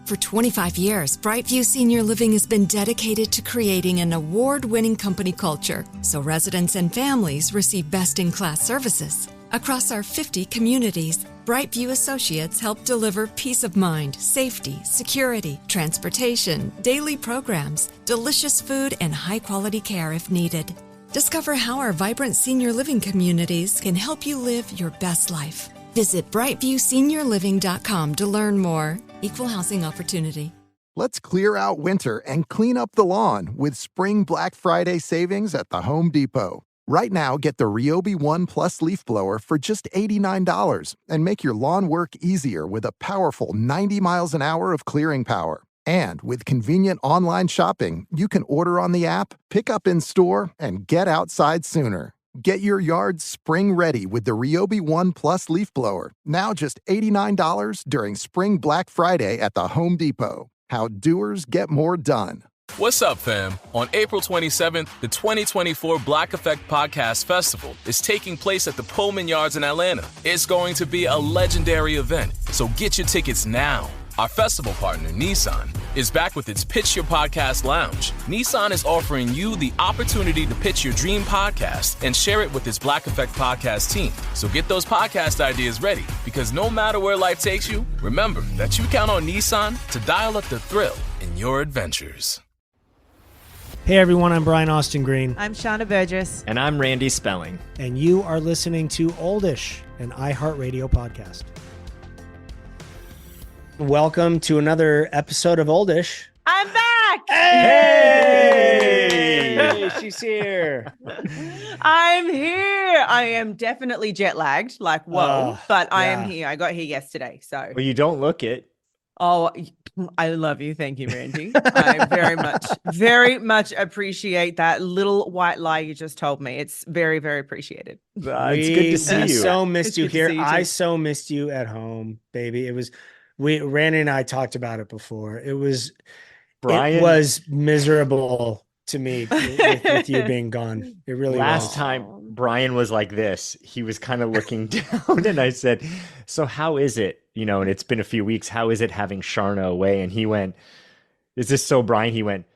For 25 years, Brightview Senior Living has been dedicated to creating an award-winning company culture so residents and families receive best-in-class services. Across our 50 communities, Brightview associates help deliver peace of mind, safety, security, transportation, daily programs, delicious food, and high-quality care if needed. Discover how our vibrant senior living communities can help you live your best life. Visit brightviewseniorliving.com to learn more. Equal housing opportunity. Let's clear out winter and clean up the lawn with Spring Black Friday savings at the Home Depot. Right now, get the Ryobi One Plus leaf blower for just $89 and make your lawn work easier with a powerful 90 miles an hour of clearing power. And with convenient online shopping, you can order on the app, pick up in store, and get outside sooner. Get your yard spring ready with the Ryobi One Plus leaf blower, now just $89 during Spring Black Friday at the Home Depot. How doers get more done. What's up, fam? On April 27th, the 2024 Black Effect Podcast Festival is taking place at the Pullman Yards in Atlanta. It's going to be a legendary event, so get your tickets now. Our festival partner, Nissan, is back with its Pitch Your Podcast Lounge. Nissan is offering you the opportunity to pitch your dream podcast and share it with its Black Effect Podcast team. So get those podcast ideas ready, because no matter where life takes you, remember that you count on Nissan to dial up the thrill in your adventures. Hey everyone, I'm Brian Austin Green. I'm Sharna Burgess. And I'm Randy Spelling. And you are listening to Oldish, an iHeartRadio podcast. Welcome to another episode of Oldish. I'm back! Hey! She's here. I'm here. I am definitely jet lagged, like, whoa, but I am here. I got here yesterday, so. Well, you don't look it. Oh, I love you. Thank you, Randy. I very much appreciate that little white lie you just told me. It's very, very appreciated. It's good to see you. So missed you here. I too. so missed you at home, baby. Randy and I talked about it before. It was miserable to me with you being gone. It really was. Last time Brian was like this, he was kind of looking down, and I said, so how is it? And it's been a few weeks. How is it having Sharna away? And he went, is this so, Brian? He went,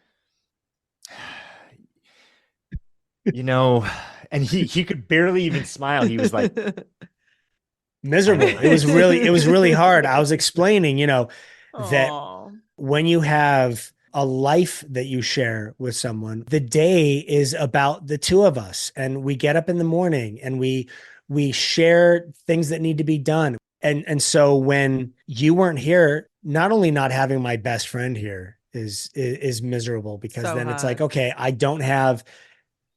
and he could barely even smile. He was like miserable. It was really hard. I was explaining, that when you have a life that you share with someone, the day is about the two of us, and we get up in the morning and we share things that need to be done. And so when you weren't here, not only not having my best friend here is miserable, because then it's like, okay, I don't have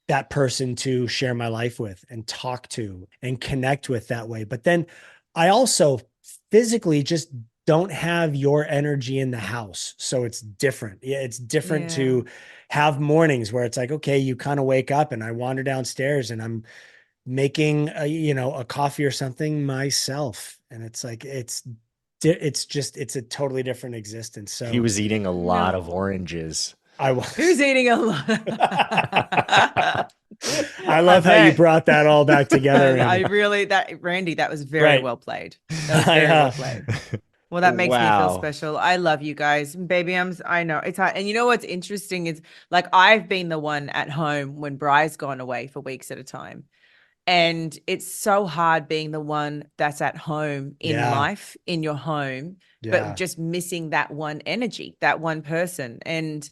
that person to share my life with and talk to and connect with that way. But then I also physically just don't have your energy in the house. So it's different. Yeah, it's different to have mornings where it's like, okay, you kind of wake up and I wander downstairs and I'm making a coffee or something myself. And it's like, it's a totally different existence. So he was eating a lot of oranges. I was. Who's eating a lot? I love how you brought that all back together. Randy, that was very well played. That was very well played. Well, that makes me feel special. I love you guys. Baby, I know it's hard. And you know what's interesting is, like, I've been the one at home when Bry's gone away for weeks at a time. And it's so hard being the one that's at home in life, in your home, but just missing that one energy, that one person. And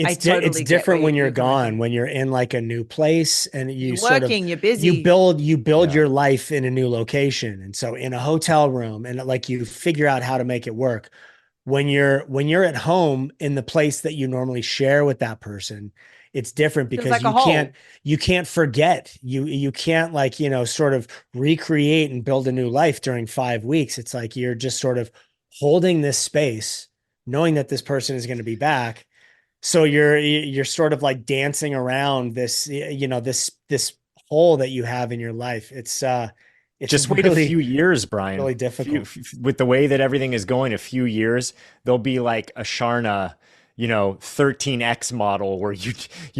it's different when you're gone, when you're in like a new place and you're busy. You build your life in a new location. And so in a hotel room, and like you figure out how to make it work. When you're at home in the place that you normally share with that person, it's different because you can't forget. You can't sort of recreate and build a new life during 5 weeks. It's like you're just sort of holding this space, knowing that this person is going to be back. So you're sort of like dancing around this, this hole that you have in your life. It's just wait a few years, Brian. Really difficult with the way that everything is going. A few years, there'll be like a Sharna, 13X model where you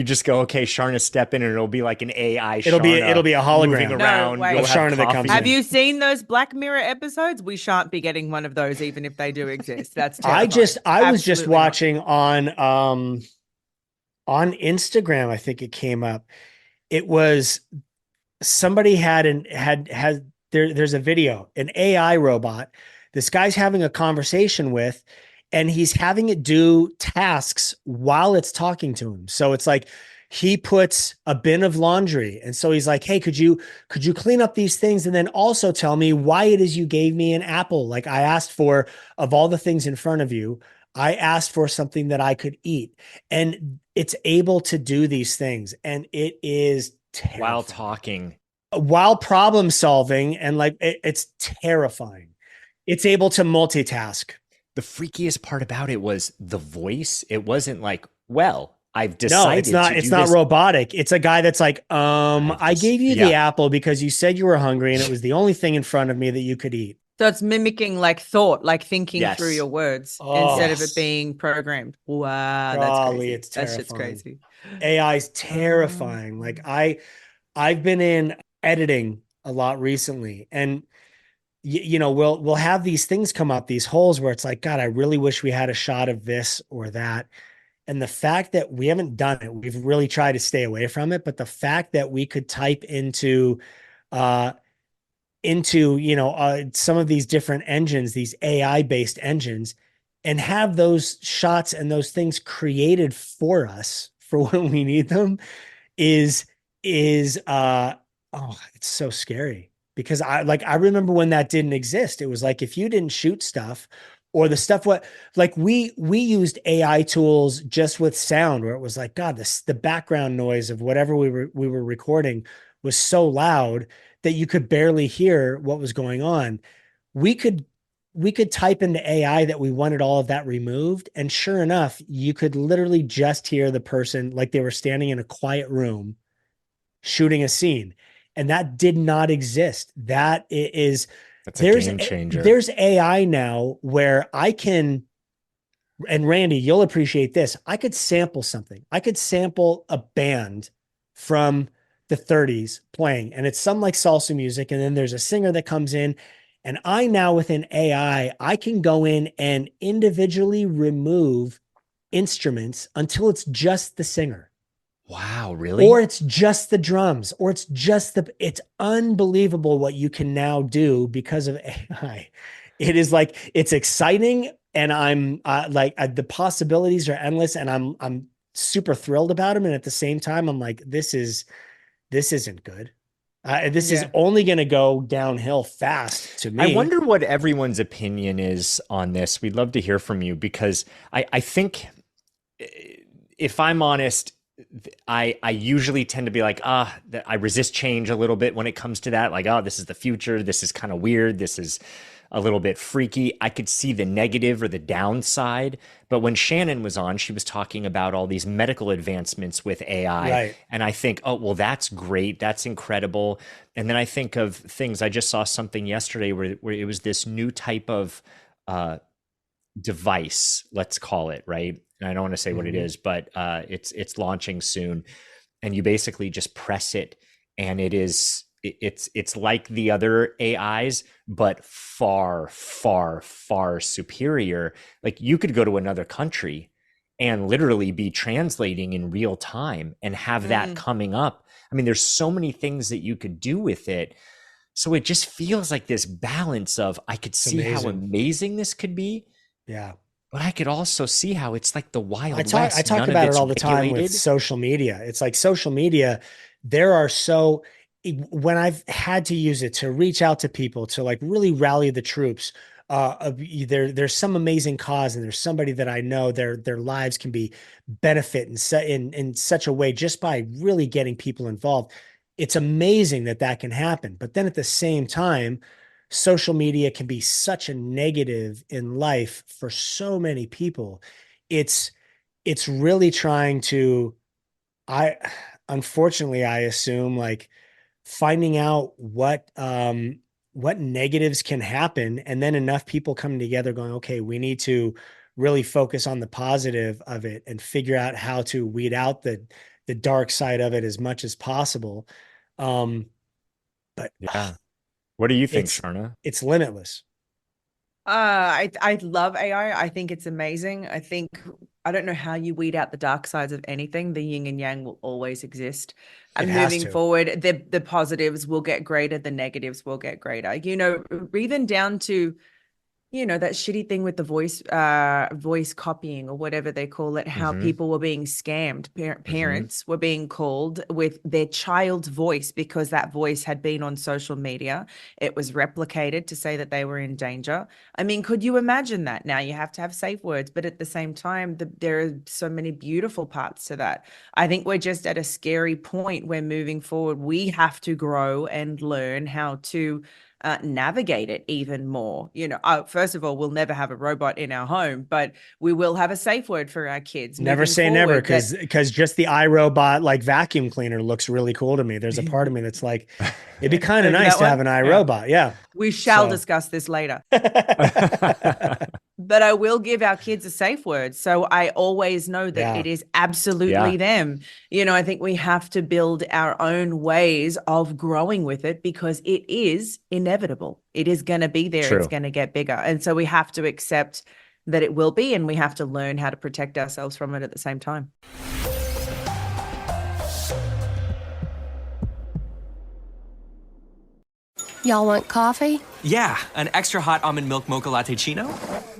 just go, okay, Sharna, step in, and it'll be like an AI It'll Sharna be a hologram moving around. wait. You'll Of have Sharna that comes coffee. in. Have you seen those Black Mirror episodes? We shan't be getting one of those, even if they do exist. That's terrifying. I was just Absolutely not. watching on Instagram, I think it came up. It was somebody there's a video, an AI robot. This guy's having a conversation with, and he's having it do tasks while it's talking to him. So it's like he puts a bin of laundry. And so he's like, hey, could you clean up these things? And then also tell me why it is you gave me an apple. Like I asked for, of all the things in front of you, I asked for something that I could eat. And it's able to do these things. And it is terrifying. While talking. While problem solving. And like, it's terrifying. It's able to multitask. The freakiest part about it was the voice. It wasn't like, well, I've decided. No, it's not robotic. It's a guy that's like, I gave you the apple because you said you were hungry and it was the only thing in front of me that you could eat. So it's mimicking like thought, like thinking through your words instead of it being programmed. Wow, that's crazy. It's terrifying. That shit's crazy. AI is terrifying. Like I've been in editing a lot recently, and we'll have these things come up, these holes where it's like, God, I really wish we had a shot of this or that. And the fact that we haven't done it, we've really tried to stay away from it. But the fact that we could type into some of these different engines, these AI based engines, and have those shots and those things created for us for when we need them is it's so scary. Because I remember when that didn't exist. It was like, if you didn't shoot stuff, or the stuff we used AI tools just with sound, where it was like, God, the background noise of whatever we were recording was so loud that you could barely hear what was going on. We could type into AI that we wanted all of that removed, and sure enough, you could literally just hear the person like they were standing in a quiet room shooting a scene. And that did not exist. That's a game changer. There's AI now where I can, and Randy, you'll appreciate this. I could sample something. I could sample a band from the 30s playing, and it's some like salsa music. And then there's a singer that comes in, and I now within AI, I can go in and individually remove instruments until it's just the singer. Wow, really? Or it's just the drums, or it's unbelievable what you can now do because of AI. It is like, it's exciting, and I'm the possibilities are endless, and I'm super thrilled about them. And at the same time, I'm like, this isn't good. This is only going to go downhill fast to me. I wonder what everyone's opinion is on this. We'd love to hear from you, because I think, if I'm honest, I usually tend to be like, I resist change a little bit when it comes to that. Like, this is the future. This is kind of weird. This is a little bit freaky. I could see the negative or the downside. But when Shannon was on, she was talking about all these medical advancements with AI. Right. And I think, well, that's great. That's incredible. And then I think of things. I just saw something yesterday where it was this new type of device, let's call it, right? And I don't want to say what it is, but it's launching soon. And you basically just press it, and it's like the other AIs, but far, far, far superior. Like, you could go to another country and literally be translating in real time and have that coming up. I mean, there's so many things that you could do with it. So it just feels like this balance of, I could see how amazing this could be. Yeah. But I could also see how it's like the Wild West. I talk about it all the time with social media. It's like social media. When I've had to use it to reach out to people, to like really rally the troops, there's some amazing cause, and there's somebody that I know their lives can be benefit in such a way just by really getting people involved. It's amazing that can happen. But then at the same time, social media can be such a negative in life for so many people. It's really trying to, unfortunately, I assume, like, finding out what negatives can happen, and then enough people coming together going, okay, we need to really focus on the positive of it and figure out how to weed out the dark side of it as much as possible. But yeah. What do you think, Sharna? It's limitless. I love AI. I think it's amazing. I don't know how you weed out the dark sides of anything. The yin and yang will always exist. And moving forward, the positives will get greater, the negatives will get greater. Even down to, that shitty thing with the voice copying or whatever they call it, how people were being scammed. Parents were being called with their child's voice because that voice had been on social media. It was replicated to say that they were in danger. I mean, could you imagine that? Now you have to have safe words, but at the same time, there are so many beautiful parts to that. I think we're just at a scary point where moving forward, we have to grow and learn how to navigate it even more. First of all, we'll never have a robot in our home, but we will have a safe word for our kids. Never say never, because just the iRobot like vacuum cleaner looks really cool to me. There's a part of me that's like, it'd be kind of nice to have an iRobot. Yeah. We shall discuss this later. But I will give our kids a safe word. So I always know that it is absolutely them. I think we have to build our own ways of growing with it because it is inevitable. It is going to be there. True. It's going to get bigger. And so we have to accept that it will be, and we have to learn how to protect ourselves from it at the same time. Y'all want coffee? Yeah, an extra hot almond milk mocha latte chino.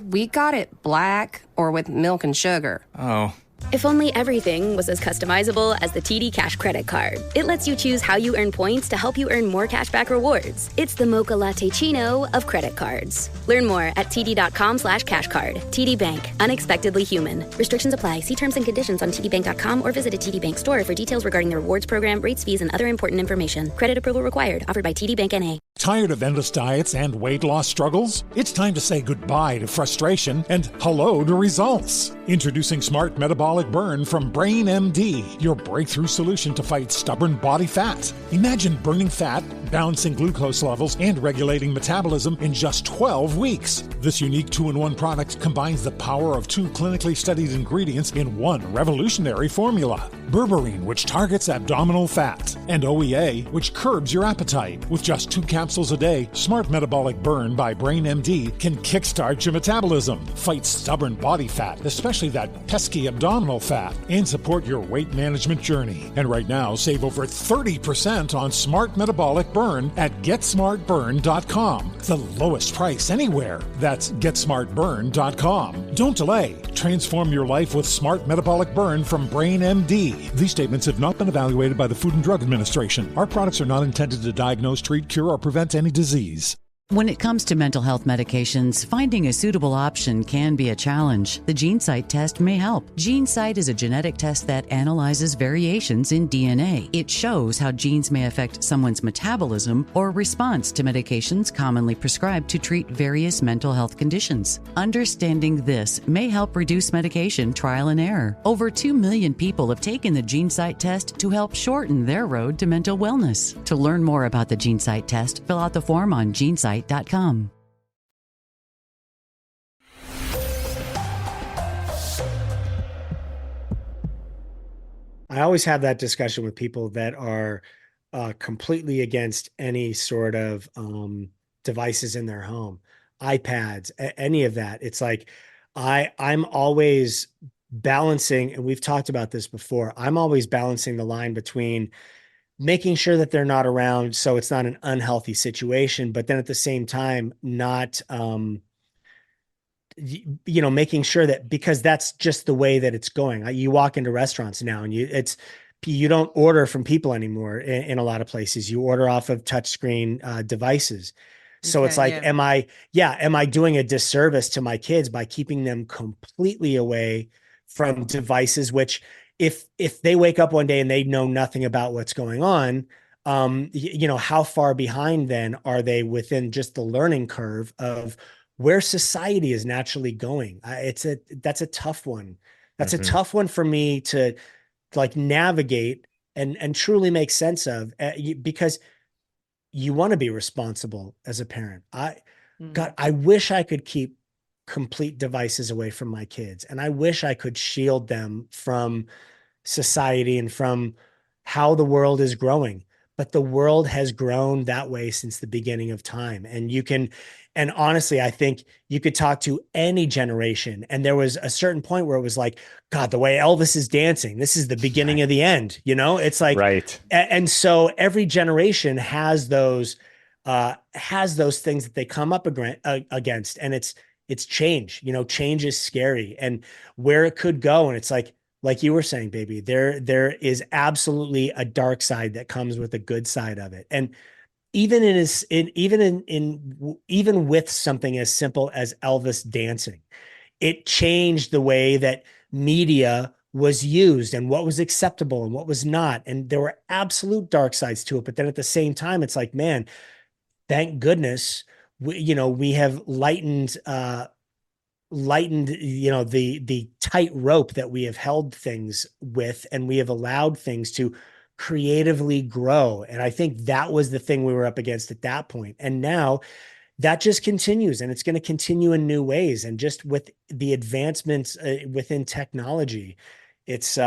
We got it black or with milk and sugar. Oh. If only everything was as customizable as the TD Cash credit card. It lets you choose how you earn points to help you earn more cashback rewards. It's the Mocha Latte Chino of credit cards. Learn more at td.com/cashcard. TD Bank, unexpectedly human. Restrictions apply. See terms and conditions on tdbank.com or visit a TD Bank store for details regarding the rewards program, rates, fees, and other important information. Credit approval required. Offered by TD Bank N.A. Tired of endless diets and weight loss struggles? It's time to say goodbye to frustration and hello to results. Introducing Smart Metabolic Burn from Brain MD, your breakthrough solution to fight stubborn body fat. Imagine burning fat, balancing glucose levels, and regulating metabolism in just 12 weeks. This unique 2-in-1 product combines the power of 2 clinically studied ingredients in one revolutionary formula. Berberine, which targets abdominal fat, and OEA, which curbs your appetite. With just 2 capsules a day, Smart Metabolic Burn by Brain MD can kickstart your metabolism, fight stubborn body fat, especially that pesky abdominal fat, and support your weight management journey. And right now, save over 30% on Smart Metabolic Burn at GetSmartBurn.com. The lowest price anywhere. That's GetSmartBurn.com. Don't delay. Transform your life with Smart Metabolic Burn from Brain MD. These statements have not been evaluated by the Food and Drug Administration. Our products are not intended to diagnose, treat, cure, or prevent any disease. When it comes to mental health medications, finding a suitable option can be a challenge. The GeneSight test may help. GeneSight is a genetic test that analyzes variations in DNA. It shows how genes may affect someone's metabolism or response to medications commonly prescribed to treat various mental health conditions. Understanding this may help reduce medication trial and error. Over 2 million people have taken the GeneSight test to help shorten their road to mental wellness. To learn more about the GeneSight test, fill out the form on GeneSight.com. I always have that discussion with people that are completely against any sort of devices in their home, iPads, any of that. It's like I'm always balancing, and we've talked about this before, I'm always balancing the line between making sure that they're not around so it's not an unhealthy situation, but then at the same time, not, making sure that, because that's just the way that it's going. You walk into restaurants now and you don't order from people anymore in a lot of places. You order off of touchscreen devices. So it's like, am I doing a disservice to my kids by keeping them completely away from devices, which if they wake up one day and they know nothing about what's going on, how far behind then are they within just the learning curve of where society is naturally going? That's a tough one. That's a tough one for me to like navigate and truly make sense of, because you want to be responsible as a parent. God, I wish I could keep complete devices away from my kids. And I wish I could shield them from society and from how the world is growing. But the world has grown that way since the beginning of time. And honestly, I think you could talk to any generation. And there was a certain point where it was like, God, the way Elvis is dancing, this is the beginning of the end. It's like, right. And so every generation has those things that they come up against. And it's change. Change is scary, and where it could go. And it's like you were saying, baby, there is absolutely a dark side that comes with a good side of it. And even even with something as simple as Elvis dancing, it changed the way that media was used and what was acceptable and what was not. And there were absolute dark sides to it. But then at the same time, it's like, man, thank goodness, we have lightened the tight rope that we have held things with, and we have allowed things to creatively grow. And I think that was the thing we were up against at that point. And now that just continues, and it's going to continue in new ways. And just with the advancements within technology, it's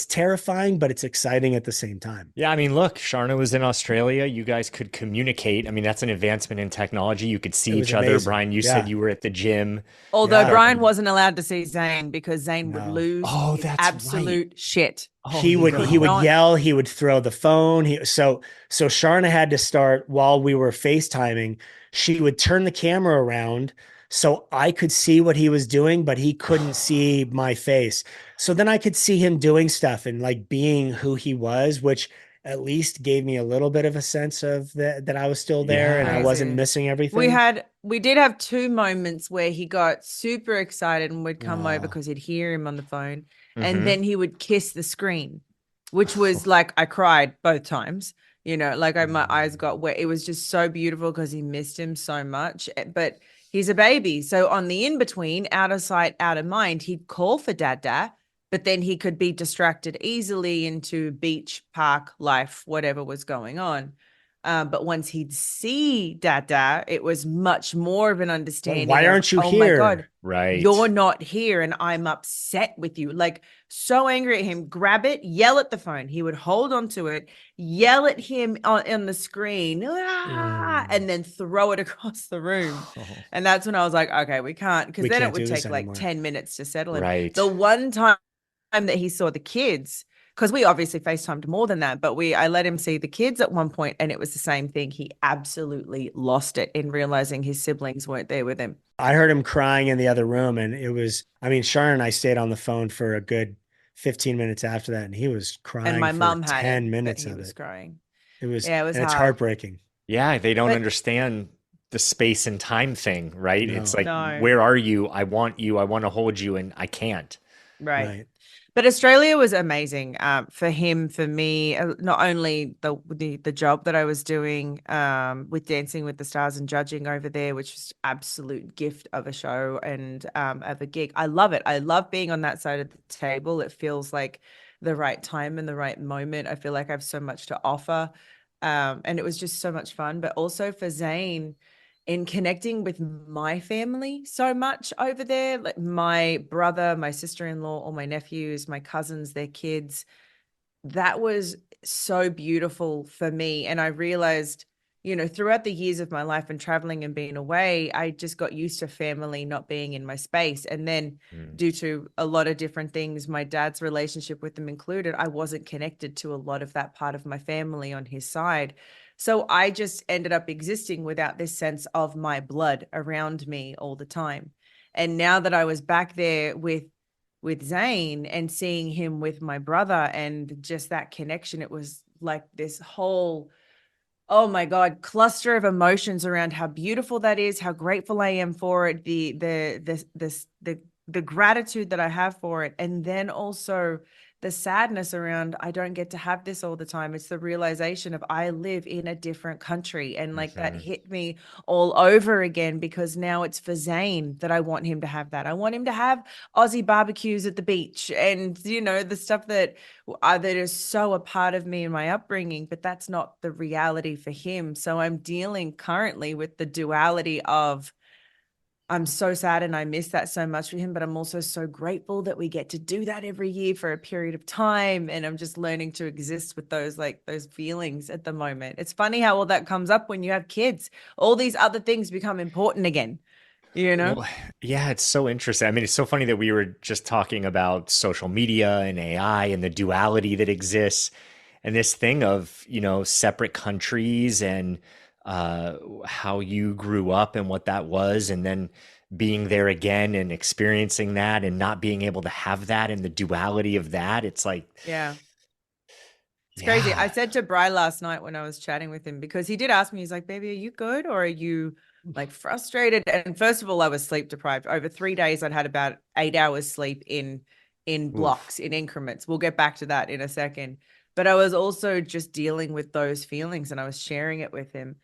terrifying, but it's exciting at the same time. Yeah, I mean, look, Sharna was in Australia. You guys could communicate. I mean, that's an advancement in technology. You could see each other. Brian, you said you were at the gym. Although Brian wasn't allowed to see Zane because Zane would lose his absolute shit. He would yell, he would throw the phone. So Sharna had to start while we were FaceTiming. She would turn the camera around so I could see what he was doing, but he couldn't see my face. So then I could see him doing stuff and like being who he was, which at least gave me a little bit of a sense of that I was still there and I wasn't missing everything. We did have 2 moments where he got super excited and would come over because he'd hear him on the phone, and then he would kiss the screen, which was like, I cried both times, my eyes got wet. It was just so beautiful because he missed him so much, but he's a baby. So on the in-between, out of sight, out of mind, he'd call for dad, but then he could be distracted easily into beach, park, life, whatever was going on. But once he'd see dad, it was much more of an understanding. Why aren't you here? My God, right. You're not here and I'm upset with you. Like, so angry at him, grab it, yell at the phone. He would hold on to it, yell at him on the screen, and then throw it across the room. And that's when I was like, okay, we can't, because then it would take like 10 minutes to settle him. Right. The one time that he saw the kids, because we obviously FaceTimed more than that, but I let him see the kids at one point, and it was the same thing. He absolutely lost it in realizing his siblings weren't there with him. I heard him crying in the other room, and Sharna and I stayed on the phone for a good 15 minutes after that, and he was crying. And my mom had 10 minutes of it. He was crying. It's heartbreaking. Yeah, they don't understand the space and time thing, right? No. It's like, where are you? I want to hold you, and I can't. Right. But Australia was amazing for him, for me, not only the job that I was doing with Dancing with the Stars and judging over there, which was absolute gift of a show and of a gig. I love it. I love being on that side of the table. It feels like the right time and the right moment. I feel like I have so much to offer. And it was just so much fun. But also for Zane, in connecting with my family so much over there, like my brother, my sister-in-law, all my nephews, my cousins, their kids, that was so beautiful for me. And I realized, throughout the years of my life and traveling and being away, I just got used to family not being in my space. And then due to a lot of different things, my dad's relationship with them included, I wasn't connected to a lot of that part of my family on his side. So I just ended up existing without this sense of my blood around me all the time. And now that I was back there with Zane and seeing him with my brother and just that connection, it was like this whole, oh my God, cluster of emotions around how beautiful that is, how grateful I am for it, the gratitude that I have for it. And then also the sadness around, I don't get to have this all the time. It's the realization of I live in a different country. And like that hit me all over again, because now it's for Zane that I want him to have that. I want him to have Aussie barbecues at the beach and, the stuff that is so a part of me and my upbringing, but that's not the reality for him. So I'm dealing currently with the duality of I'm so sad and I miss that so much for him, but I'm also so grateful that we get to do that every year for a period of time. And I'm just learning to exist with those feelings at the moment. It's funny how all that comes up when you have kids. All these other things become important again, you know? Well, yeah, it's so interesting. I mean, it's so funny that we were just talking about social media and AI and the duality that exists and this thing of, separate countries and how you grew up and what that was, and then being there again and experiencing that and not being able to have that and the duality of that. It's like, yeah, it's crazy. I said to Bri last night when I was chatting with him, because he did ask me, he's like, baby, are you good? Or are you like frustrated? And first of all, I was sleep deprived. Over 3 days, I'd had about 8 hours sleep in blocks, in increments. We'll get back to that in a second. But I was also just dealing with those feelings and I was sharing it with him.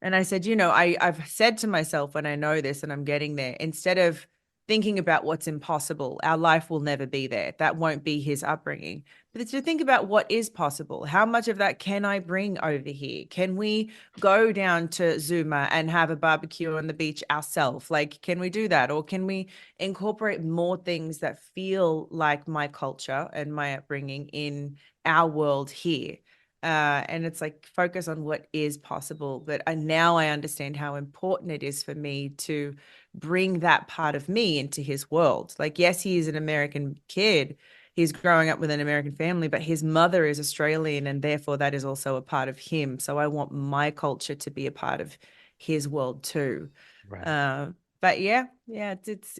And I said, I've said to myself, when I know this and I'm getting there, instead of thinking about what's impossible, our life will never be there. That won't be his upbringing. But to think about what is possible. How much of that can I bring over here? Can we go down to Zuma and have a barbecue on the beach ourselves? Like, can we do that? Or can we incorporate more things that feel like my culture and my upbringing in our world here? And it's like, focus on what is possible. But now I understand how important it is for me to bring that part of me into his world. Like, yes, he is an American kid. He's growing up with an American family, but his mother is Australian, and therefore that is also a part of him. So I want my culture to be a part of his world too. Right. But he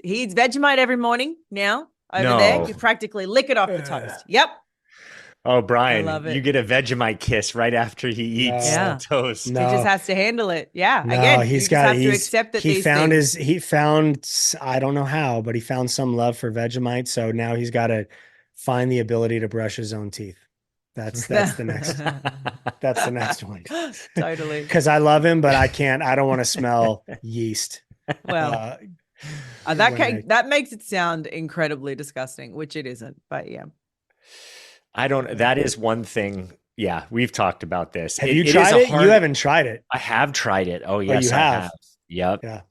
eats Vegemite every morning now over there. You practically lick it off the toast. Yep. Oh, Brian, you get a Vegemite kiss right after he eats toast. No. He just has to handle it. Yeah. No, again, you just have to accept that he found, I don't know how, but he found some love for Vegemite. So now he's got to find the ability to brush his own teeth. That's the next one. Totally. Because I love him, but I don't want to smell yeast. Well, that makes it sound incredibly disgusting, which it isn't, but yeah. That is one thing. Yeah, we've talked about this. Have you tried it? You haven't tried it. I have tried it. Oh, yes, I have. Yep. Yeah.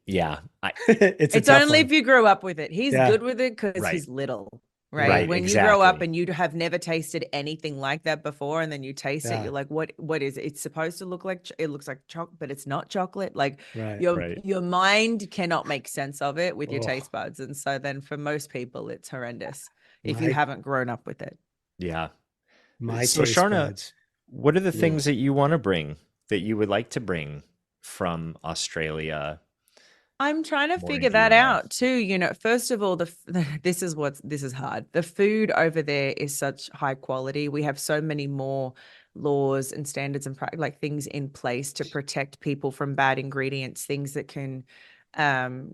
Yeah. It's only if you grow up with it. He's good with it because he's little, right? When you grow up and you have never tasted anything like that before, and then you taste it, you're like, what is it? It's supposed to look like, it looks like chocolate, but it's not chocolate. Like your mind cannot make sense of it with your taste buds. And so then for most people, it's horrendous if you haven't grown up with it. Yeah. So Sharna, what are the things that you want to bring, that you would like to bring from Australia? I'm trying to figure that out too. First of all, this is hard. The food over there is such high quality. We have so many more laws and standards and things in place to protect people from bad ingredients, things that can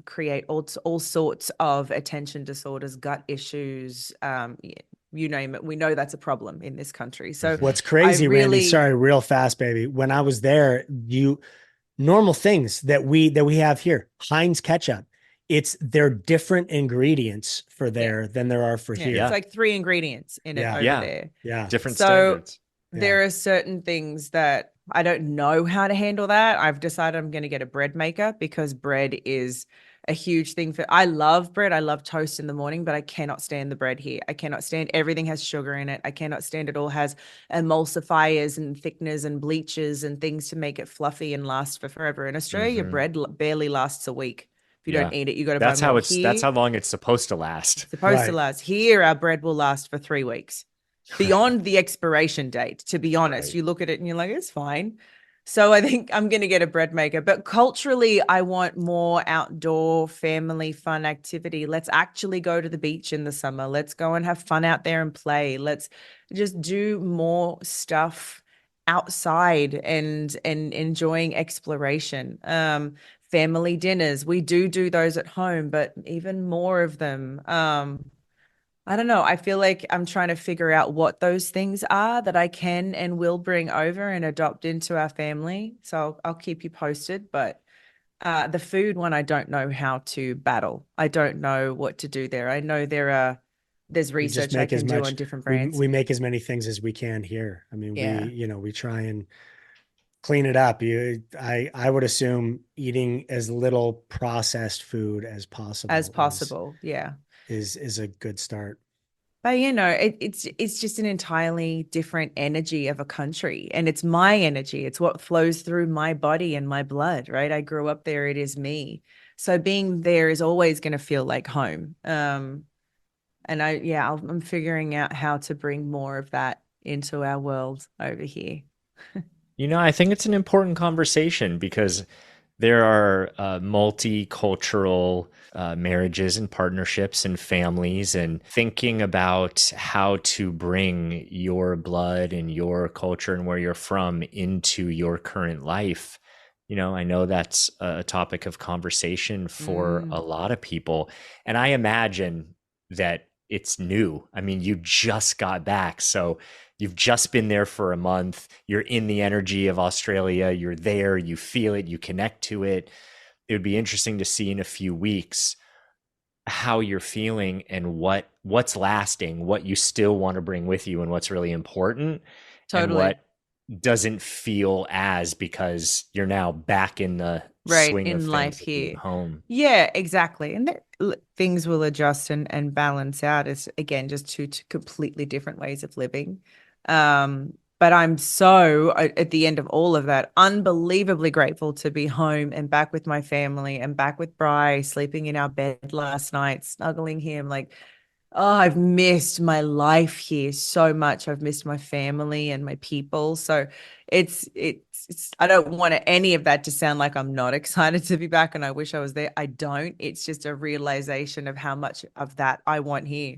create all sorts of attention disorders, gut issues, you name it. We know that's a problem in this country. So what's crazy, Randy, sorry, real fast, baby. When I was there, normal things that we have here, Heinz ketchup, they're different ingredients for there than there are for here. It's like 3 ingredients in it over there. Yeah. Different standards. There are certain things that I don't know how to handle that. I've decided I'm going to get a bread maker because bread is a huge thing I love bread. I love toast in the morning, but I cannot stand the bread here. I cannot stand everything has sugar in it. I cannot stand it all has emulsifiers and thickeners and bleaches and things to make it fluffy and last for forever. In Australia, your bread barely lasts a week. If you don't eat it, you got to buy more. That's how long it's supposed to last. It's supposed to last. Here, our bread will last for 3 weeks. Beyond the expiration date, to be honest. You look at it and you're like, it's fine. So I think I'm going to get a bread maker. But culturally, I want more outdoor family fun activity. Let's actually go to the beach in the summer. Let's go and have fun out there and play. Let's just do more stuff outside and enjoying exploration. Family dinners. We do those at home, but even more of them. I don't know. I feel like I'm trying to figure out what those things are that I can and will bring over and adopt into our family. So I'll keep you posted. But the food one, I don't know how to battle. I don't know what to do there. I know there's research I can do on different brands. We make as many things as we can here. I mean, we try and clean it up. I would assume eating as little processed food as possible. Yeah. Is a good start. But it's just an entirely different energy of a country, and it's my energy. It's what flows through my body and my blood, right? I grew up there. It is me. So being there is always going to feel like home. And I'm figuring out how to bring more of that into our world over here. I think it's an important conversation because there are multicultural marriages and partnerships and families, and thinking about how to bring your blood and your culture and where you're from into your current life. I know that's a topic of conversation for a lot of people. And I imagine that it's new. I mean, you just got back. So you've just been there for a month. You're in the energy of Australia. You're there. You feel it. You connect to it. It would be interesting to see in a few weeks how you're feeling and what's lasting, what you still want to bring with you, and what's really important. Totally. And what doesn't feel as, because you're now back in the swing in of life things here. Home. Yeah, exactly. And things will adjust and balance out. It's again just two completely different ways of living. But I'm so, at the end of all of that, unbelievably grateful to be home and back with my family and back with Bri, sleeping in our bed last night, snuggling him. I've missed my life here so much. I've missed my family and my people. So it's I don't want any of that to sound like I'm not excited to be back and I wish I was there. I don't. It's just a realization of how much of that I want here.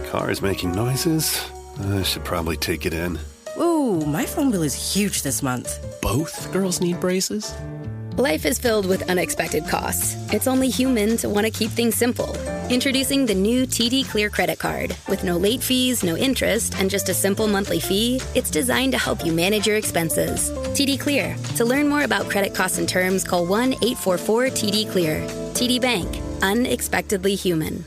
Car is making noises. I should probably take it in. Ooh, my phone bill is huge this month. Both girls need braces? Life is filled with unexpected costs. It's only human to want to keep things simple. Introducing the new TD Clear credit card. With no late fees, no interest, and just a simple monthly fee, it's designed to help you manage your expenses. TD Clear. To learn more about credit costs and terms, call 1-844-TD-CLEAR. TD Bank. Unexpectedly human.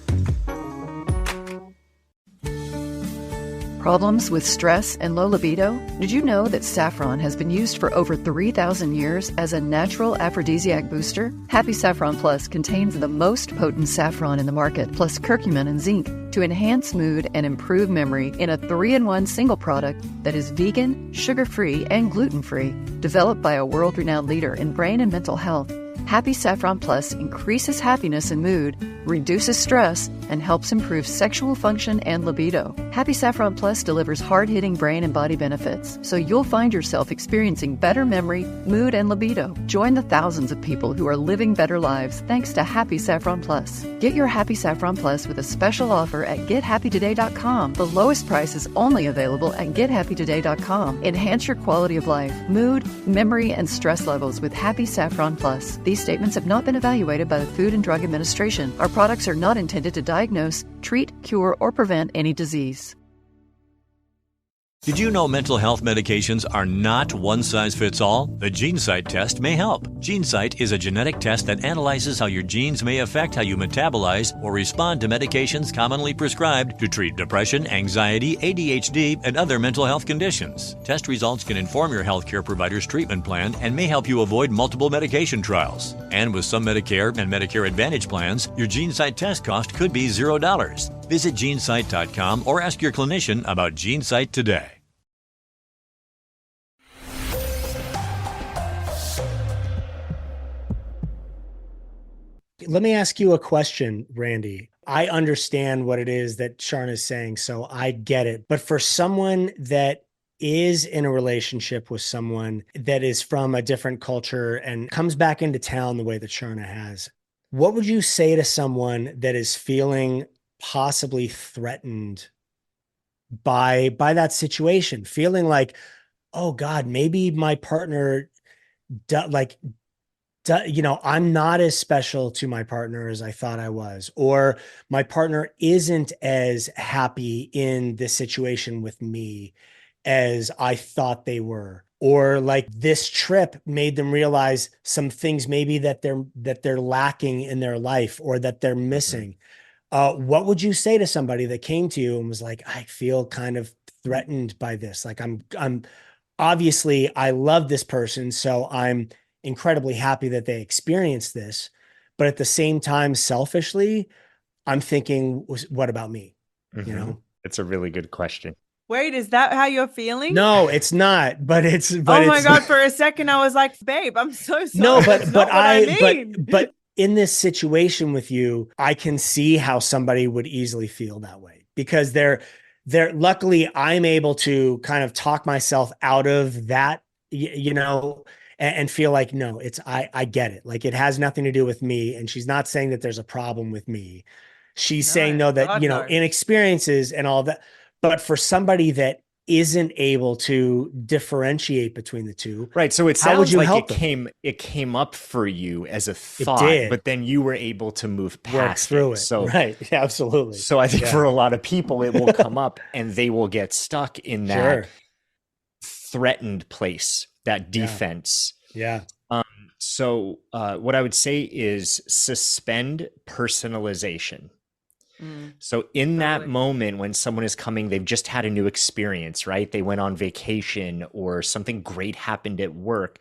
Problems with stress and low libido? Did you know that saffron has been used for over 3,000 years as a natural aphrodisiac booster? Happy Saffron Plus contains the most potent saffron in the market, plus curcumin and zinc, to enhance mood and improve memory in a 3-in-1 single product that is vegan, sugar-free, and gluten-free. Developed by a world-renowned leader in brain and mental health, Happy Saffron Plus increases happiness and mood, reduces stress, and helps improve sexual function and libido. Happy Saffron Plus delivers hard-hitting brain and body benefits, so you'll find yourself experiencing better memory, mood, and libido. Join the thousands of people who are living better lives thanks to Happy Saffron Plus. Get your Happy Saffron Plus with a special offer at gethappytoday.com. The lowest price is only available at gethappytoday.com. Enhance your quality of life, mood, memory, and stress levels with Happy Saffron Plus. These statements have not been evaluated by the Food and Drug Administration. Our products are not intended to diagnose, treat, cure, or prevent any disease. Did you know mental health medications are not one-size-fits-all? The GeneSight test may help. GeneSight is a genetic test that analyzes how your genes may affect how you metabolize or respond to medications commonly prescribed to treat depression, anxiety, ADHD, and other mental health conditions. Test results can inform your healthcare provider's treatment plan and may help you avoid multiple medication trials. And with some Medicare and Medicare Advantage plans, your GeneSight test cost could be $0. Visit GeneSight.com or ask your clinician about GeneSight today. Let me ask you a question, Randy. I understand what it is that Sharna is saying, so I get it. But for someone that is in a relationship with someone that is from a different culture and comes back into town the way that Sharna has, what would you say to someone that is feeling possibly threatened by that situation, feeling like, oh God, maybe my partner, I'm not as special to my partner as I thought I was, or my partner isn't as happy in this situation with me as I thought they were, or like this trip made them realize some things maybe that they're lacking in their life or that they're missing. What would you say to somebody that came to you and was like, I feel kind of threatened by this? Like I'm obviously I love this person, so I'm incredibly happy that they experienced this. But at the same time, selfishly, I'm thinking, what about me? You know, it's a really good question. Wait, is that how you're feeling? No, it's not. But oh my God. For a second, I was like, babe, I'm so sorry. No, but That's not what I mean. but in this situation with you, I can see how somebody would easily feel that way because they're luckily I'm able to kind of talk myself out of that, you know, and feel like, no, it's, I get it. Like it has nothing to do with me. And she's not saying that there's a problem with me. She's saying though that, God, you know, no. in experiences and all that, but for somebody that isn't able to differentiate between the two. Right. So it how would sounds you like help it came up for you as a thought, but then you were able to move past through it. So right. Yeah, absolutely. So I think for a lot of people, it will come up and they will get stuck in that threatened place, that defense. Yeah. So what I would say is suspend personalization. So in that moment when someone is coming, they've just had a new experience, right? They went on vacation or something great happened at work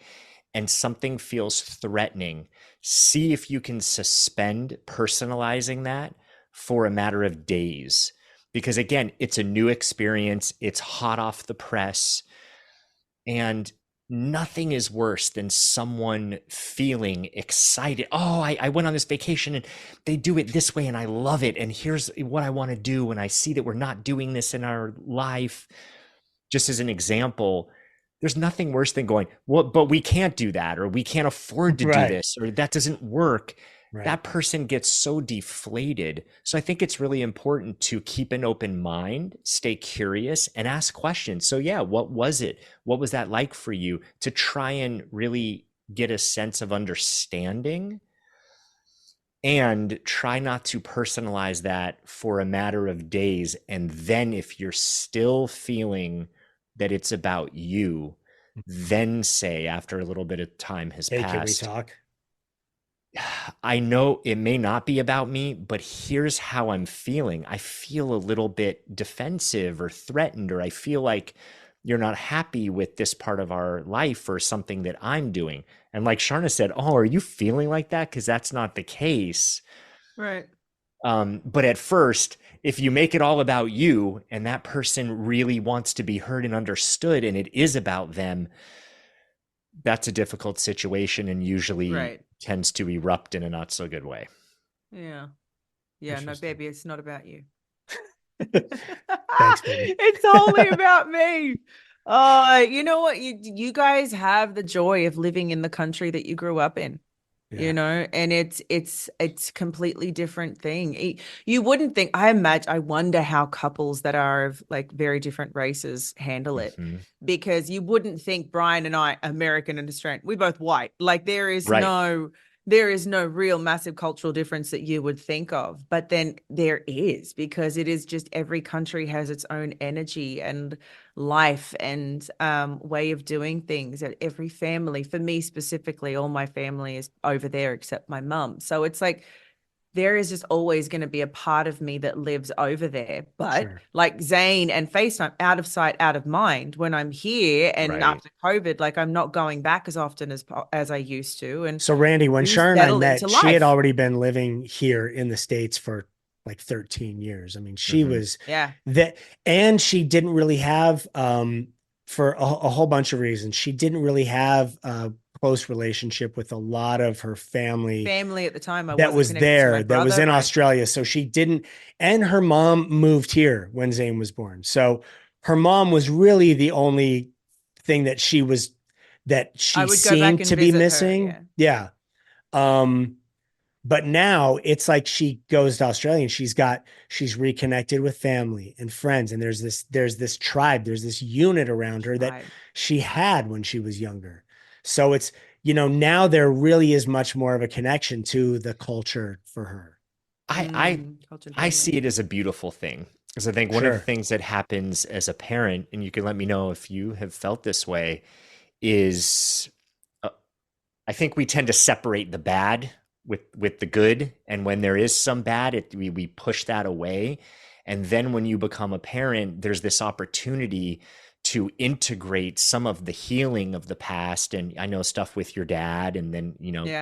and something feels threatening. See if you can suspend personalizing that for a matter of days. Because again, it's a new experience. It's hot off the press. And nothing is worse than someone feeling excited. Oh, I went on this vacation and they do it this way and I love it. And here's what I want to do. And I see that we're not doing this in our life. Just as an example, there's nothing worse than going, well, but we can't do that, or we can't afford to do this, or that doesn't work. That person gets so deflated. So I think it's really important to keep an open mind, stay curious, and ask questions. So yeah, what was it? What was that like for you? To try and really get a sense of understanding and try not to personalize that for a matter of days. And then if you're still feeling that it's about you, then say after a little bit of time has passed, can we talk? I know it may not be about me, but here's how I'm feeling. I feel a little bit defensive or threatened, or I feel like you're not happy with this part of our life or something that I'm doing. And like Sharna said, oh, are you feeling like that? Because that's not the case. Right. But at first, if you make it all about you and that person really wants to be heard and understood and it is about them, that's a difficult situation and usually tends to erupt in a not so good way. Yeah. Yeah. No, baby, it's not about you. Thanks, baby. It's only about me. You know what? You guys have the joy of living in the country that you grew up in. You know, and it's completely different thing. You wouldn't think, I wonder how couples that are of like very different races handle it, because you wouldn't think Brian and I, American and Australian, we're both white. Like there is no real massive cultural difference that you would think of, but then there is, because it is just every country has its own energy and life and way of doing things. At every family, for me specifically, all my family is over there except my mum. So it's like there is just always going to be a part of me that lives over there. But like Zane and FaceTime, out of sight, out of mind. When I'm here and after COVID, like I'm not going back as often as I used to. And so Randy, when Sharna and I met, she had already been living here in the States for like 13 years. I mean, she was that, and she didn't really have, for a whole bunch of reasons, she didn't really have a close relationship with a lot of her family at the time that was there, that was in Australia. So she didn't, and her mom moved here when Zane was born. So her mom was really the only thing that she seemed to be missing. Yeah. But now it's like she goes to Australia and she's reconnected with family and friends. And there's this tribe, there's this unit around her that she had when she was younger. So it's, you know, now there really is much more of a connection to the culture for her. I see it as a beautiful thing. Because I think one of the things that happens as a parent, and you can let me know if you have felt this way, is I think we tend to separate the bad with the good, and when there is some bad, we push that away. And then when you become a parent, there's this opportunity to integrate some of the healing of the past. And I know stuff with your dad, and then,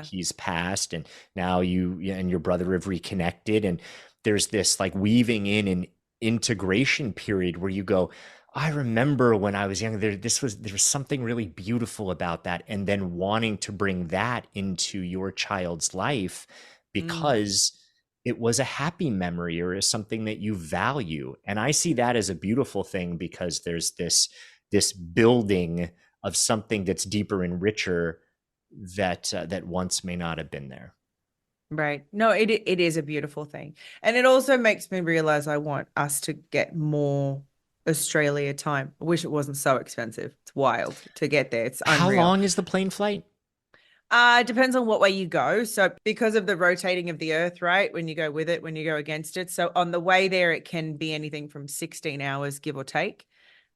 he's passed, and now you and your brother have reconnected. And there's this like weaving in an integration period where you go, I remember when I was younger, there was something really beautiful about that. And then wanting to bring that into your child's life because it was a happy memory or is something that you value. And I see that as a beautiful thing, because there's this building of something that's deeper and richer that once may not have been there. Right. No, it is a beautiful thing. And it also makes me realize I want us to get more Australia time. I wish it wasn't so expensive. It's wild to get there. It's unreal. How long is the plane flight? Depends on what way you go. So because of the rotating of the earth, right? When you go with it, when you go against it. So on the way there, it can be anything from 16 hours, give or take.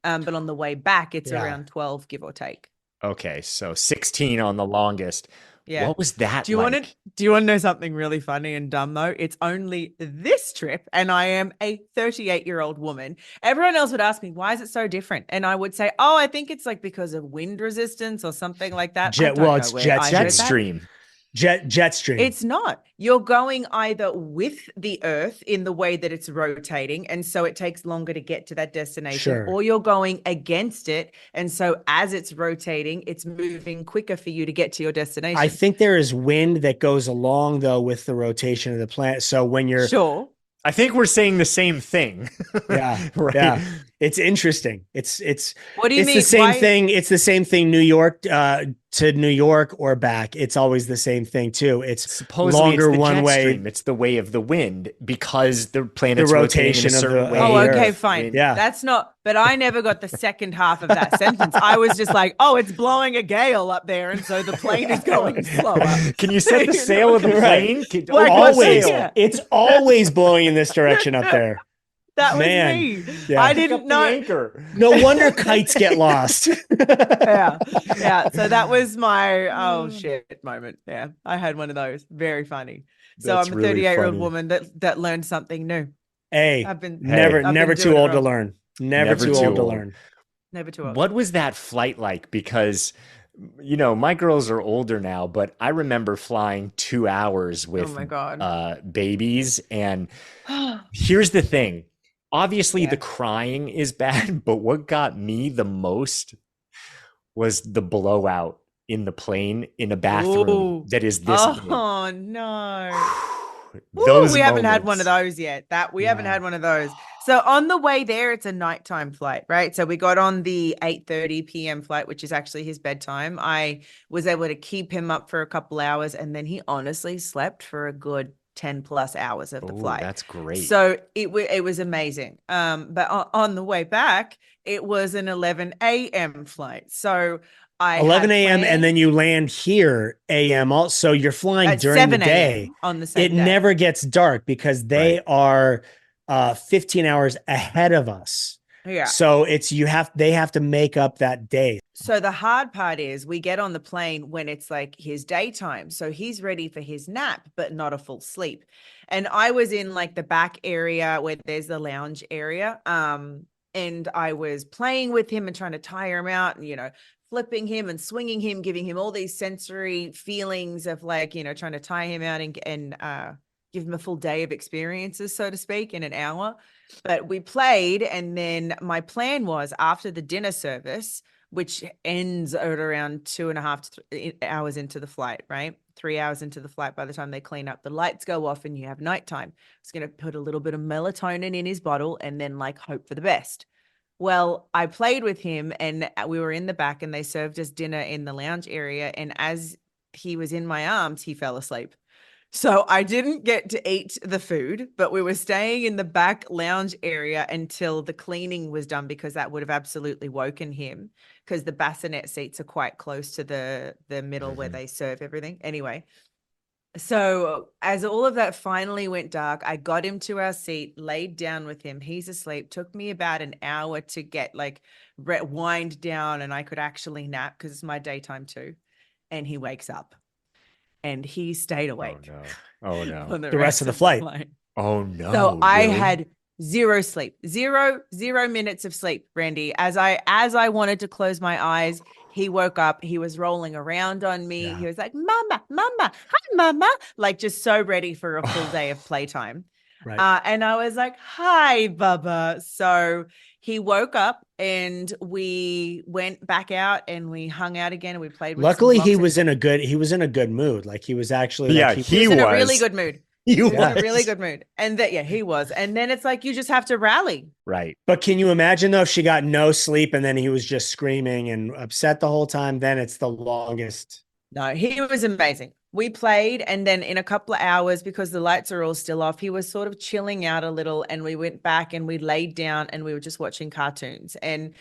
But on the way back, it's around 12, give or take. Okay. So 16 on the longest. Yeah. What was that do you want to know something really funny and dumb though? It's only this trip, and I am a 38-year-old woman. Everyone else would ask me, why is it so different? And I would say, I think it's like because of wind resistance or something like that. It's jet stream. Jet stream. It's not. You're going either with the earth in the way that it's rotating, and so it takes longer to get to that destination, or you're going against it, and so as it's rotating, it's moving quicker for you to get to your destination. I think there is wind that goes along though with the rotation of the planet. So when you're I think we're saying the same thing. Yeah. Right. Yeah. It's interesting. It's what do you mean? The same thing. It's the same thing. New York to New York or back. It's always the same thing too. It's supposedly longer it's the one jet way. Stream. It's the way of the wind, because the planet's the rotation rotation in a certain way. Oh, okay, fine. Yeah. That's not, but I never got the second half of that sentence. I was just like, it's blowing a gale up there, and so the plane is going slower. Can you set the sail of the plane? Always. It's always blowing in this direction up there. That was me. Yeah. I didn't know. No wonder kites get lost. Yeah. So that was my shit moment. Yeah, I had one of those. Very funny. So I'm a 38-year-old woman that learned something new. Hey, I've been never too old to learn. Never too old to learn. Never too old. What was that flight like? Because my girls are older now, but I remember flying 2 hours with babies. And here's the thing. Obviously, the crying is bad, but what got me the most was the blowout in the plane in a bathroom that is this big. Oh, no. We haven't had one of those yet. We haven't had one of those. So on the way there, it's a nighttime flight, right? So we got on the 8:30 p.m. flight, which is actually his bedtime. I was able to keep him up for a couple hours, and then he honestly slept for a good 10 plus hours of the flight. That's great. So it was amazing. But on the way back, it was an 11 a.m. flight. So 11 a.m. and then you land here a.m. Also, you're flying at during the day on the same day. It never gets dark because they are 15 hours ahead of us. Yeah. So they have to make up that day. So the hard part is we get on the plane when it's like his daytime. So he's ready for his nap, but not a full sleep. And I was in like the back area where there's the lounge area. And I was playing with him and trying to tire him out and, flipping him and swinging him, giving him all these sensory feelings of like, trying to tire him out and give him a full day of experiences, so to speak, in an hour. But we played, and then my plan was after the dinner service, which ends at around 2.5 hours into the flight, right? 3 hours into the flight, by the time they clean up, the lights go off and you have nighttime. I was going to put a little bit of melatonin in his bottle and then like hope for the best. Well, I played with him and we were in the back and they served us dinner in the lounge area. And as he was in my arms, he fell asleep. So I didn't get to eat the food, but we were staying in the back lounge area until the cleaning was done, because that would have absolutely woken him, because the bassinet seats are quite close to the middle where they serve everything. Anyway, so as all of that finally went dark, I got him to our seat, laid down with him. He's asleep. Took me about an hour to get like wind down and I could actually nap because it's my daytime too. And he wakes up. and he stayed awake. Oh no. For the rest of the flight. Oh no. So I really? had zero sleep, zero minutes of sleep, Randy. As I wanted to close my eyes, he woke up. He was rolling around on me. Yeah. He was like, "Mama, mama, hi, mama," like just so ready for a full day of playtime. Right. And I was like, "Hi, Bubba." So he woke up and we went back out and we hung out again and we played with Luckily some he blocks was in a good mood. Like he was actually Yeah, like he was in was. a really good mood. He was in a really good mood. And that, yeah, he was. And then it's like, you just have to rally. Right. But can you imagine though, if she got no sleep and then he was just screaming and upset the whole time, then it's the longest. No, he was amazing. We played, and then in a couple of hours, because the lights are all still off, he was sort of chilling out a little, and we went back and we laid down and we were just watching cartoons. And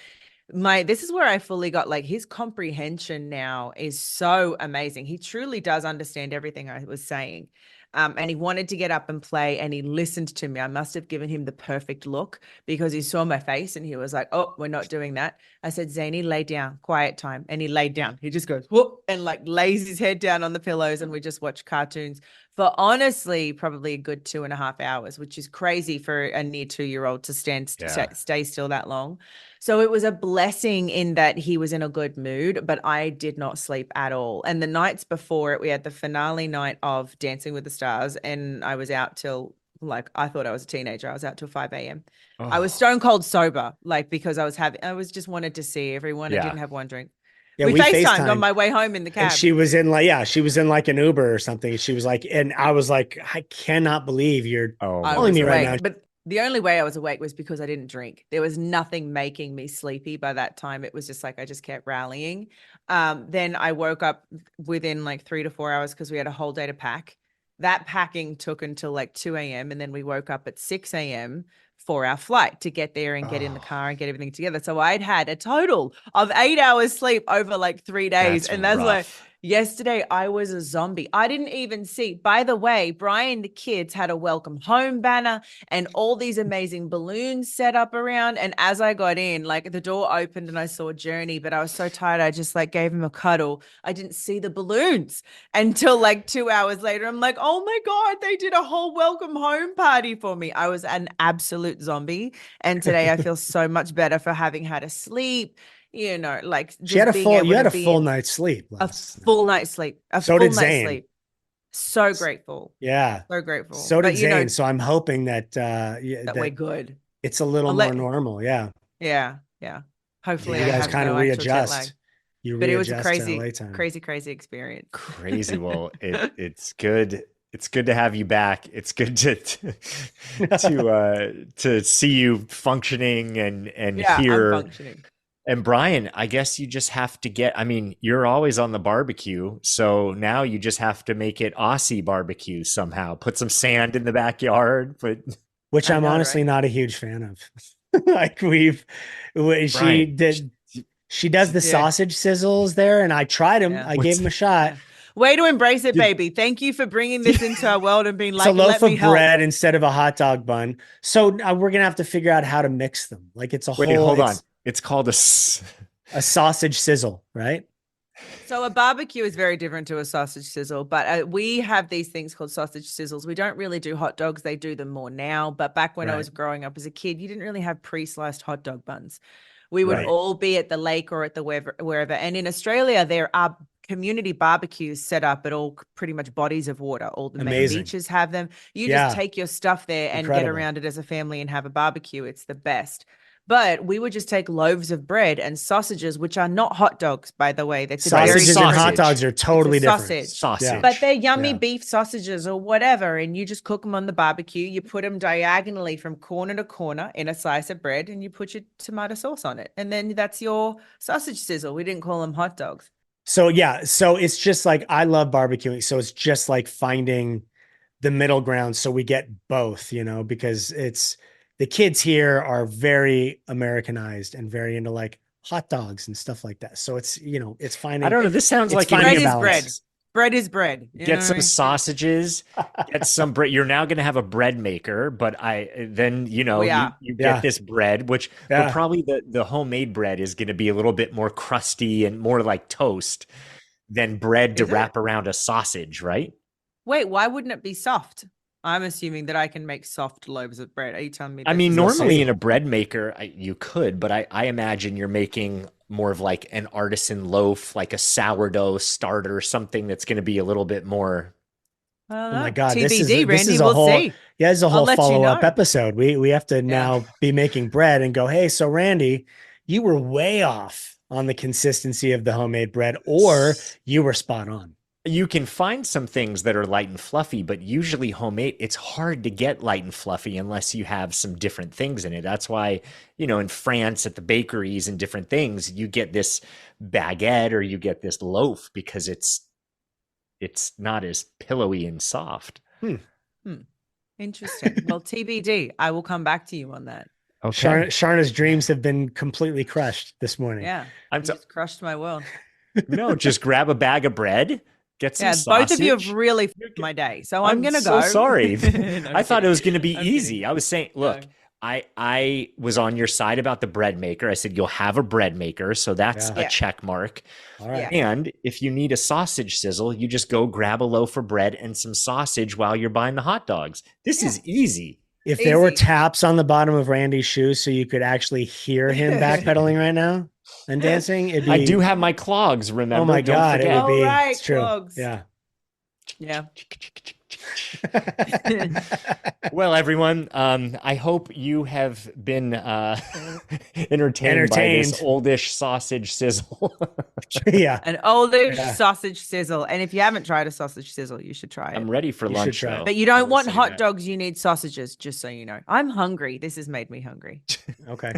this is where I fully got, like, his comprehension now is so amazing. He truly does understand everything I was saying. And he wanted to get up and play, and he listened to me. I must have given him the perfect look because he saw my face and he was like, "Oh, we're not doing that." I said, "Zane, lay down, quiet time." And he laid down. He just goes, whoop, and like lays his head down on the pillows, and we just watch cartoons for honestly probably a good 2.5 hours, which is crazy for a near 2-year-old to stay still that long. So it was a blessing in that he was in a good mood, but I did not sleep at all. And the nights before it, we had the finale night of Dancing with the Stars, and I was out till, like, I thought I was a teenager. I was out till 5 a.m. Oh. I was stone cold sober, like, because I was just wanted to see everyone. I didn't have one drink. Yeah, we FaceTimed on my way home in the cab. And she was in like an Uber or something. She was like, and I was like, I cannot believe you're calling me right now. But the only way I was awake was because I didn't drink. There was nothing making me sleepy by that time. It was just like I just kept rallying. Then I woke up within like 3 to 4 hours because we had a whole day to pack. That packing took until like 2 a.m. And then we woke up at 6 a.m. for our flight to get there and get in the car and get everything together. So I'd had a total of 8 hours sleep over like 3 days. That's like, yesterday I was a zombie. I didn't even see. By the way, Brian, the kids had a welcome home banner and all these amazing balloons set up around. And as I got in, like the door opened and I saw Journey, but I was so tired. I just like gave him a cuddle. I didn't see the balloons until like 2 hours later. I'm like, oh my God, they did a whole welcome home party for me. I was an absolute zombie. And today I feel so much better for having had a sleep. You know, like she had a full night's sleep. Full night's sleep. So did Zane. So grateful. Yeah. So grateful. So did Zane. So I'm hoping that that we're good. It's a little more normal. Yeah. Yeah. Yeah. Hopefully you guys kind of readjust. But it was a crazy experience. Crazy. Well, it's good. It's good to have you back. It's good to see you functioning and hear. I'm functioning. And Brian, I guess you just have to you're always on the barbecue. So now you just have to make it Aussie barbecue somehow. Put some sand in the backyard. Which I'm honestly not a huge fan of. Like she does the sausage sizzles there, and I tried them. I gave them a shot. Way to embrace it, baby. Thank you for bringing this into our world and being like, it's a loaf of bread instead of a hot dog bun. So we're going to have to figure out how to mix them. Like hold on. It's called a sausage sizzle, right? So a barbecue is very different to a sausage sizzle, but we have these things called sausage sizzles. We don't really do hot dogs. They do them more now. But back when I was growing up as a kid, you didn't really have pre-sliced hot dog buns. We would all be at the lake or at the wherever. And in Australia, there are community barbecues set up at all pretty much bodies of water. All the main beaches have them. You just take your stuff there and get around it as a family and have a barbecue. It's the best. But we would just take loaves of bread and sausages, which are not hot dogs, by the way. That's sausages and hot dogs are totally different. Sausage. Yeah. But they're yummy beef sausages or whatever. And you just cook them on the barbecue. You put them diagonally from corner to corner in a slice of bread, and you put your tomato sauce on it. And then that's your sausage sizzle. We didn't call them hot dogs. So it's just like, I love barbecuing. So it's just like finding the middle ground. So we get both, because the kids here are very Americanized and very into like hot dogs and stuff like that. So it's, it's finding. I don't know. This sounds like bread is bread. Bread is bread. Get some sausages, get some bread. You're now going to have a bread maker, but you get this bread, which but probably the homemade bread is going to be a little bit more crusty and more like toast than bread to wrap around a sausage, right? Wait, why wouldn't it be soft? I'm assuming that I can make soft loaves of bread. Are you telling me? I mean, normally in a bread maker, you could, but I imagine you're making more of like an artisan loaf, like a sourdough starter, something that's going to be a little bit more. Oh my God. TBD, this Randy, is a we'll whole, see. Yeah, this is a whole follow-up episode. We have to Yeah. now be making bread and go, hey, so Randy, you were way off on the consistency of the homemade bread, or you were spot on. You can find some things that are light and fluffy, but usually homemade, it's hard to get light and fluffy unless you have some different things in it. That's why, you know, in France at the bakeries and different things, you get this baguette or you get this loaf because it's not as pillowy and soft. Interesting. Well, TBD. I will come back to you on that. Okay. Sharna's dreams have been completely crushed this morning. Yeah. You just crushed my world. No, just grab a bag of bread. Get some sausage. Both of you have really f***ed my day, so I'm going to go. So sorry. No, I thought it was going to be I'm easy. kidding. I was saying, look, I was on your side about the bread maker. I said, you'll have a bread maker. So that's a check mark. All right. And if you need a sausage sizzle, you just go grab a loaf of bread and some sausage while you're buying the hot dogs. This is easy. If there were taps on the bottom of Randy's shoes so you could actually hear him backpedaling right now and dancing, it'd be... I do have my clogs, remember? Oh my God, it would be... right, it's true. clogs. Yeah. Yeah. Well, everyone, I hope you have been entertained by this Oldish sausage sizzle. Yeah. An Oldish sausage sizzle. And if you haven't tried a sausage sizzle, you should try it. I'm ready for lunch, though. But you don't want hot dogs. You need sausages, just so you know. I'm hungry. This has made me hungry. Okay.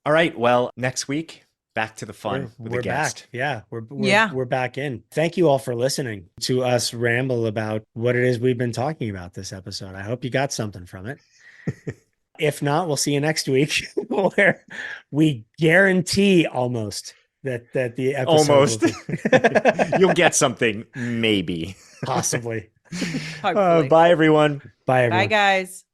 All right. Well, next week, back to the fun with a guest. Back. Yeah. We're back in. Thank you all for listening to us ramble about what it is we've been talking about this episode. I hope you got something from it. If not, we'll see you next week where we guarantee almost that the episode You'll get something, maybe. Possibly. Bye, everyone. Bye, everyone. Bye, guys.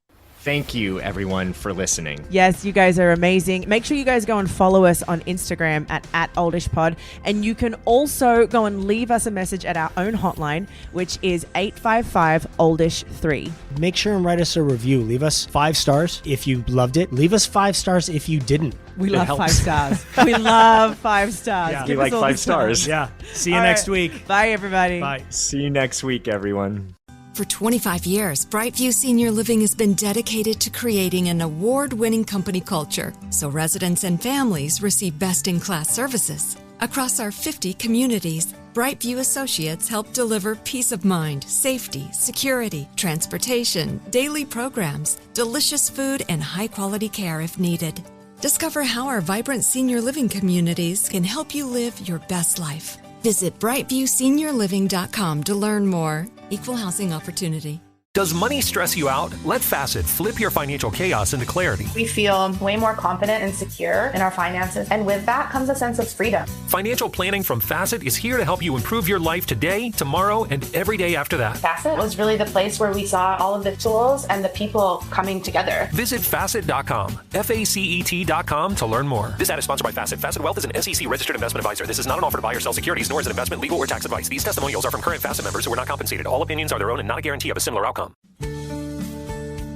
Thank you, everyone, for listening. Yes, you guys are amazing. Make sure you guys go and follow us on Instagram at OldishPod. And you can also go and leave us a message at our own hotline, which is 855-OLDISH-3. Make sure and write us a review. Leave us 5 stars if you loved it. Leave us 5 stars if you didn't. We love 5 stars. We love 5 stars. Yeah. We like 5 stars. Yeah. See you next week. Bye, everybody. Bye. See you next week, everyone. For 25 years, Brightview Senior Living has been dedicated to creating an award-winning company culture so residents and families receive best-in-class services. Across our 50 communities, Brightview associates help deliver peace of mind, safety, security, transportation, daily programs, delicious food, and high-quality care if needed. Discover how our vibrant senior living communities can help you live your best life. Visit brightviewseniorliving.com to learn more. Equal housing opportunity. Does money stress you out? Let Facet flip your financial chaos into clarity. We feel way more confident and secure in our finances, and with that comes a sense of freedom. Financial planning from Facet is here to help you improve your life today, tomorrow, and every day after that. Facet was really the place where we saw all of the tools and the people coming together. Visit Facet.com, FACET.com to learn more. This ad is sponsored by Facet. Facet Wealth is an SEC registered investment advisor. This is not an offer to buy or sell securities, nor is it investment, legal, or tax advice. These testimonials are from current Facet members who are not compensated. All opinions are their own and not a guarantee of a similar outcome.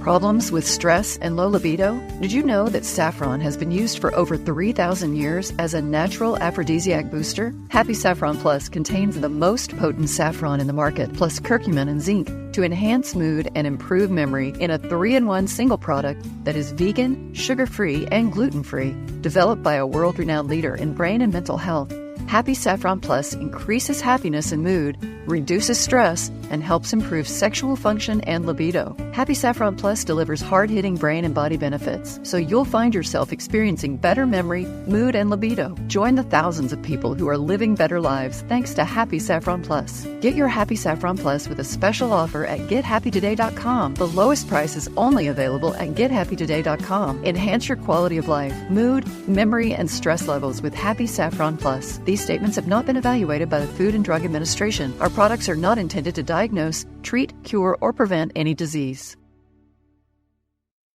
Problems with stress and low libido? Did you know that saffron has been used for over 3,000 years as a natural aphrodisiac booster? Happy Saffron Plus contains the most potent saffron in the market, plus curcumin and zinc, to enhance mood and improve memory in a 3-in-1 single product that is vegan, sugar-free, and gluten-free. Developed by a world-renowned leader in brain and mental health, Happy Saffron Plus increases happiness and mood, reduces stress, and helps improve sexual function and libido. Happy Saffron Plus delivers hard-hitting brain and body benefits, so you'll find yourself experiencing better memory, mood, and libido. Join the thousands of people who are living better lives thanks to Happy Saffron Plus. Get your Happy Saffron Plus with a special offer at gethappytoday.com. The lowest price is only available at gethappytoday.com. Enhance your quality of life, mood, memory, and stress levels with Happy Saffron Plus. These statements have not been evaluated by the Food and Drug Administration. Our products are not intended to diagnose, treat, cure, or prevent any disease.